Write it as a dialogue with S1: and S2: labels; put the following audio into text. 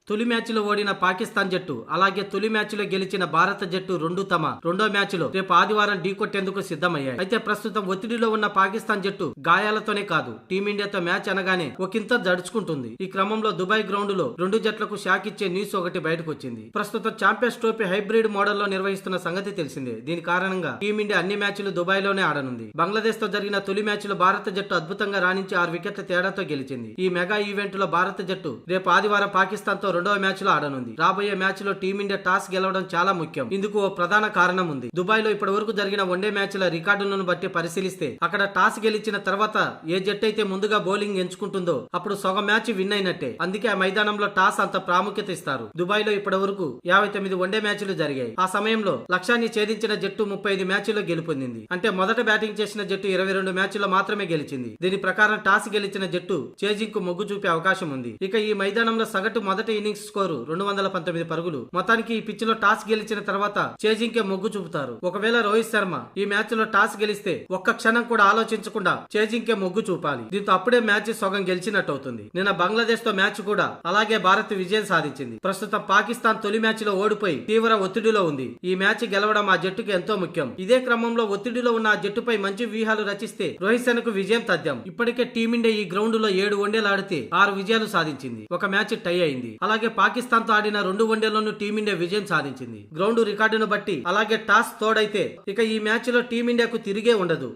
S1: తొలి మ్యాచ్లో ఓడిన పాకిస్తాన్ జట్టు అలాగే తొలి మ్యాచ్లో గెలిచిన భారత జట్టు తమ రెండో మ్యాచ్లో రేపు ఆదివారం ఢీకొట్టేందుకు సిద్ధమయ్యాయి. అయితే ప్రస్తుతం ఒత్తిడిలో ఉన్న పాకిస్తాన్ జట్టు గాయాలతోనే కాదు టీమిండియాతో మ్యాచ్ అనగానే ఒకంత జడుచుకుంటుంది. ఈ క్రమంలో దుబాయ్ గ్రౌండ్ లో రెండు జట్లకు షాక్ ఇచ్చే న్యూస్ ఒకటి బయటకు వచ్చింది. ప్రస్తుతం ఛాంపియన్స్ ట్రోఫీ హైబ్రిడ్ మోడల్లో నిర్వహిస్తున్న సంగతి తెలిసిందే. దీని కారణంగా టీమిండియా అన్ని మ్యాచ్లు దుబాయ్ లోనే ఆడనుంది. బంగ్లాదేశ్ తో జరిగిన తొలి మ్యాచ్ లో భారత జట్టు అద్భుతంగా రాణించి 6 వికెట్ల తేడాతో గెలిచింది. ఈ మెగా ఈవెంట్ లో భారత జట్టు రేపు ఆదివారం పాకిస్తాన్ తో రెండవ మ్యాచ్ లో ఆడనుంది. రాబోయే మ్యాచ్ లో టీమిండియా టాస్ గెలవడం చాలా ముఖ్యం. ఇందుకు ఓ ప్రధాన కారణం ఉంది. దుబాయ్ లో ఇప్పటి వరకు జరిగిన వన్డే మ్యాచ్ల రికార్డులను బట్టి పరిశీలిస్తే అక్కడ టాస్ గెలిచిన తర్వాత ఏ జట్టు అయితే ముందుగా బౌలింగ్ ఎంచుకుంటుందో అప్పుడు సగం మ్యాచ్ విన్ అయినట్టే. అందుకే ఆ మైదానంలో టాస్ అంత ప్రాముఖ్యత ఇస్తారు. దుబాయ్ లో ఇప్పటి వరకు 59 వన్డే మ్యాచ్లు జరిగాయి. ఆ సమయంలో లక్ష్యాన్ని ఛేదించిన జట్టు 35 మ్యాచ్ల్లో గెలుపొందింది. అంటే మొదట బ్యాటింగ్ చేసిన జట్టు 22 మ్యాచ్ల్లో మాత్రమే గెలిచింది. దీని ప్రకారం టాస్ గెలిచిన జట్టు చేజింగ్ కు మొగ్గు చూపే అవకాశం ఉంది. ఇక ఈ మైదానంలో సగటు మొదటి ఇన్నింగ్స్ స్కోరు 219 పరుగులు. మొత్తానికి ఈ పిచ్ లో టాస్ గెలిచిన తర్వాత చేజింగ్ కే మొగ్గు చూపుతారు. ఒకవేళ రోహిత్ శర్మ ఈ మ్యాచ్ లో టాస్ గెలిస్తే ఒక్క క్షణం కూడా ఆలోచించకుండా చేజింగ్ కే మొగ్గు చూపాలి. దీంతో అప్పుడే మ్యాచ్ సగం గెలిచినట్టు అవుతుంది. నిన్న బంగ్లాదేశ్ తో మ్యాచ్ కూడా అలాగే భారత్ విజయం సాధించింది. ప్రస్తుతం పాకిస్తాన్ తొలి మ్యాచ్ లో ఓడిపోయి తీవ్ర ఒత్తిడిలో ఉంది. ఈ మ్యాచ్ గెలవడం ఆ జట్టుకు ఎంతో ముఖ్యం. ఇదే క్రమంలో ఒత్తిడిలో ఉన్న ఆ జట్టుపై మంచి వ్యూహాలు రచిస్తే రోహిత్ శర్మకు విజయం తథ్యం. ఇప్పటికే టీమిండియా ఈ గ్రౌండ్ లో 7 వన్డేలు ఆడితే 6 విజయాలు సాధించింది. ఒక మ్యాచ్ టై అయింది. అలాగే పాకిస్తాన్ తో ఆడిన 2 వన్డేల్లోనూ టీమిండియా విజయం సాధించింది. గ్రౌండ్ రికార్డును బట్టి అలాగే టాస్ తోడైతే ఇక ఈ మ్యాచ్ లో టీమిండియాకు తిరిగే ఉండదు.